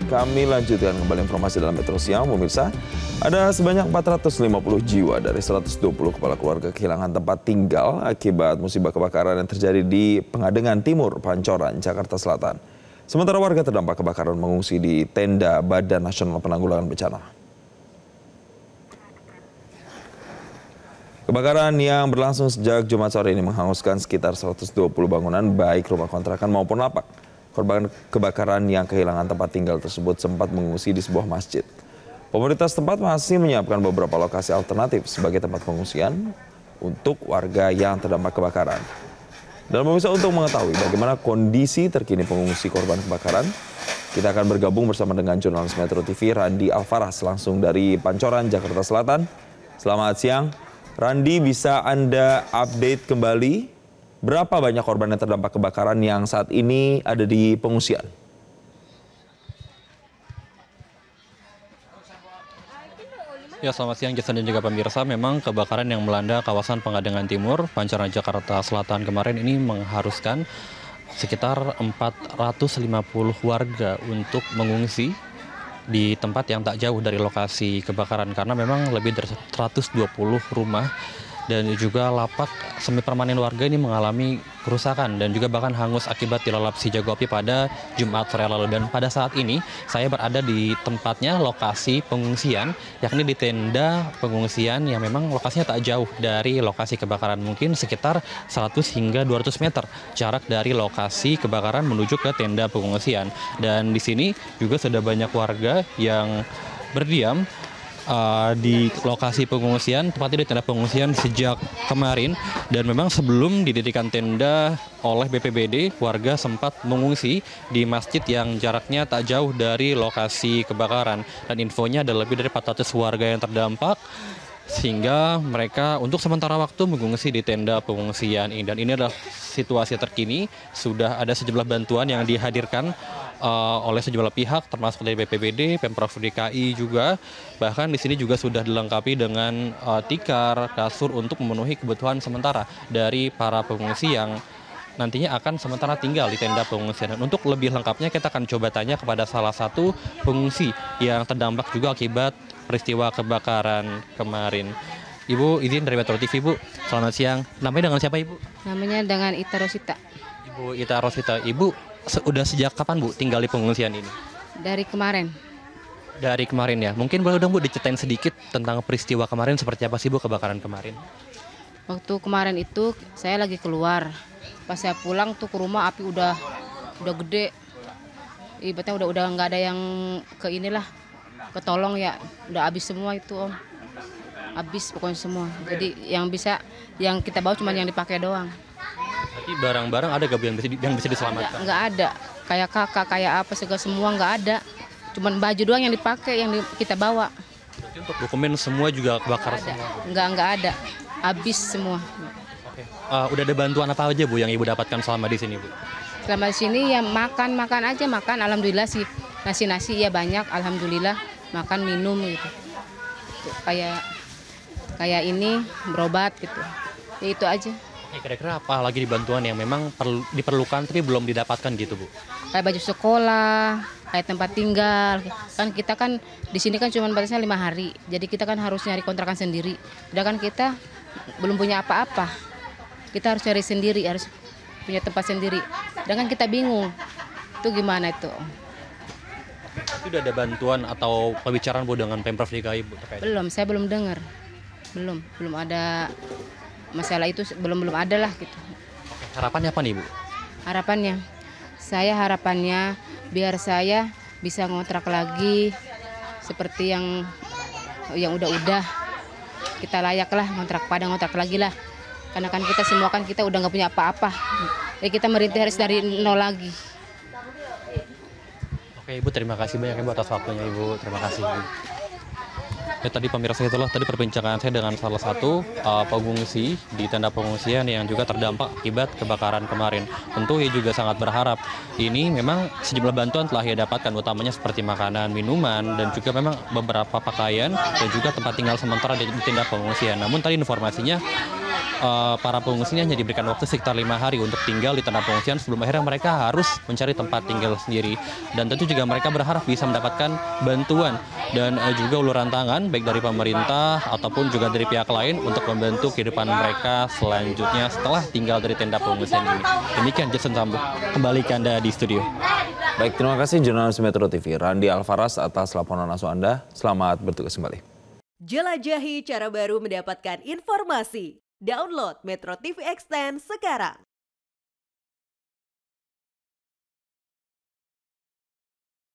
Kami lanjutkan kembali informasi dalam Metro Siang, pemirsa. Ada sebanyak 450 jiwa dari 120 kepala keluarga kehilangan tempat tinggal akibat musibah kebakaran yang terjadi di Pengadengan Timur, Pancoran, Jakarta Selatan. Sementara warga terdampak kebakaran mengungsi di tenda Badan Nasional Penanggulangan Bencana. Kebakaran yang berlangsung sejak Jumat sore ini menghanguskan sekitar 120 bangunan baik rumah kontrakan maupun lapak. Korban kebakaran yang kehilangan tempat tinggal tersebut sempat mengungsi di sebuah masjid. Pemerintah setempat masih menyiapkan beberapa lokasi alternatif sebagai tempat pengungsian untuk warga yang terdampak kebakaran. Dan pemirsa, untuk mengetahui bagaimana kondisi terkini pengungsi korban kebakaran, kita akan bergabung bersama dengan jurnalis Metro TV Randi Alfaras langsung dari Pancoran, Jakarta Selatan. Selamat siang. Randi, bisa Anda update kembali berapa banyak korban yang terdampak kebakaran yang saat ini ada di pengungsian? Ya, selamat siang Jason dan juga pemirsa. Memang kebakaran yang melanda kawasan Pengadengan Timur, Pancoran, Jakarta Selatan kemarin ini mengharuskan sekitar 450 warga untuk mengungsi di tempat yang tak jauh dari lokasi kebakaran karena memang lebih dari 120 rumah dan juga lapak semi permanen warga ini mengalami kerusakan dan juga bahkan hangus akibat dilalap si jago api pada Jumat sore lalu. Dan pada saat ini saya berada di tempatnya lokasi pengungsian, yakni di tenda pengungsian yang memang lokasinya tak jauh dari lokasi kebakaran, mungkin sekitar 100 hingga 200 meter jarak dari lokasi kebakaran menuju ke tenda pengungsian. Dan di sini juga sudah banyak warga yang berdiam di lokasi pengungsian, tepatnya di tenda pengungsian sejak kemarin. Dan memang sebelum didirikan tenda oleh BPBD, warga sempat mengungsi di masjid yang jaraknya tak jauh dari lokasi kebakaran. Dan infonya ada lebih dari 400 warga yang terdampak, sehingga mereka untuk sementara waktu mengungsi di tenda pengungsian ini. Dan ini adalah situasi terkini. Sudah ada sejumlah bantuan yang dihadirkan oleh sejumlah pihak, termasuk dari BPBD, Pemprov DKI juga. Bahkan di sini juga sudah dilengkapi dengan tikar, kasur untuk memenuhi kebutuhan sementara dari para pengungsi yang nantinya akan sementara tinggal di tenda pengungsian. Dan untuk lebih lengkapnya kita akan coba tanya kepada salah satu pengungsi yang terdampak juga akibat peristiwa kebakaran kemarin. Ibu izin dari Metro TV, Bu. Selamat siang. Namanya dengan siapa, Ibu? Namanya dengan Ita Rosita. Ibu Ita Rosita. Ibu udah sejak kapan, Bu, tinggal di pengungsian ini? Dari kemarin. Dari kemarin ya. Mungkin boleh dong, Bu, diceritain sedikit tentang peristiwa kemarin, seperti apa sih, Bu, kebakaran kemarin? Waktu kemarin itu saya lagi keluar. Pas saya pulang tuh ke rumah api udah gede. Ibaratnya udah nggak ada yang ke inilah, ketolong ya. Udah habis semua itu, Om. Habis pokoknya semua. Jadi yang kita bawa cuma yang dipakai doang. Berarti barang-barang ada gak, Bu, yang bisa diselamatkan? Nggak ada. Kayak kakak, kayak apa segala semua nggak ada. Cuman baju doang yang dipakai, yang kita bawa. Berarti untuk dokumen semua juga kebakar semua? Nggak ada. Habis semua. Oke. Udah ada bantuan apa aja, Bu, yang Ibu dapatkan selama di sini, Bu? Selama di sini ya makan aja, makan. Alhamdulillah sih, nasi ya banyak. Alhamdulillah, makan minum gitu. Kayak ini berobat gitu. Ya itu aja. Kira-kira apa lagi di bantuan yang memang diperlukan tapi belum didapatkan gitu, Bu? Kayak baju sekolah, kayak tempat tinggal. Kan kita kan di sini kan cuma batasnya 5 hari. Jadi kita kan harus nyari kontrakan sendiri. Sedangkan kita belum punya apa-apa. Kita harus cari sendiri, harus punya tempat sendiri. Sedangkan kita bingung. Itu gimana itu? Sudah ada bantuan atau pembicaraan, Bu, dengan Pemprov DKI, Bu, terkait? Belum, saya belum dengar. Belum ada masalah itu, belum ada lah gitu. Harapannya apa nih, Bu? Harapannya biar saya bisa ngontrak lagi seperti yang udah kita layak lah, ngontrak lagi lah. Karena kan kita semua kan kita udah nggak punya apa-apa. Jadi kita merintis harus dari nol lagi. Oke, Ibu, terima kasih banyak, Ibu, atas waktunya, Ibu. Terima kasih, Ibu. Ya, tadi pemirsa, itulah tadi perbincangan saya dengan salah satu pengungsi di tenda pengungsian yang juga terdampak akibat kebakaran kemarin. Tentu ia juga sangat berharap ini memang sejumlah bantuan telah ia dapatkan, utamanya seperti makanan, minuman, dan juga memang beberapa pakaian dan juga tempat tinggal sementara di tenda pengungsian. Namun tadi informasinya para pengungsinya hanya diberikan waktu sekitar 5 hari untuk tinggal di tenda pengungsian sebelum akhirnya mereka harus mencari tempat tinggal sendiri. Dan tentu juga mereka berharap bisa mendapatkan bantuan dan juga uluran tangan baik dari pemerintah ataupun juga dari pihak lain untuk membantu kehidupan mereka selanjutnya setelah tinggal dari tenda pengungsian ini. Demikian Jason Sambu, kembali ke Anda di studio. Baik, terima kasih jurnalis Metro TV Randi Alvaras atas laporan langsung Anda. Selamat bertugas kembali. Jelajahi cara baru mendapatkan informasi. Download Metro TV Extend sekarang.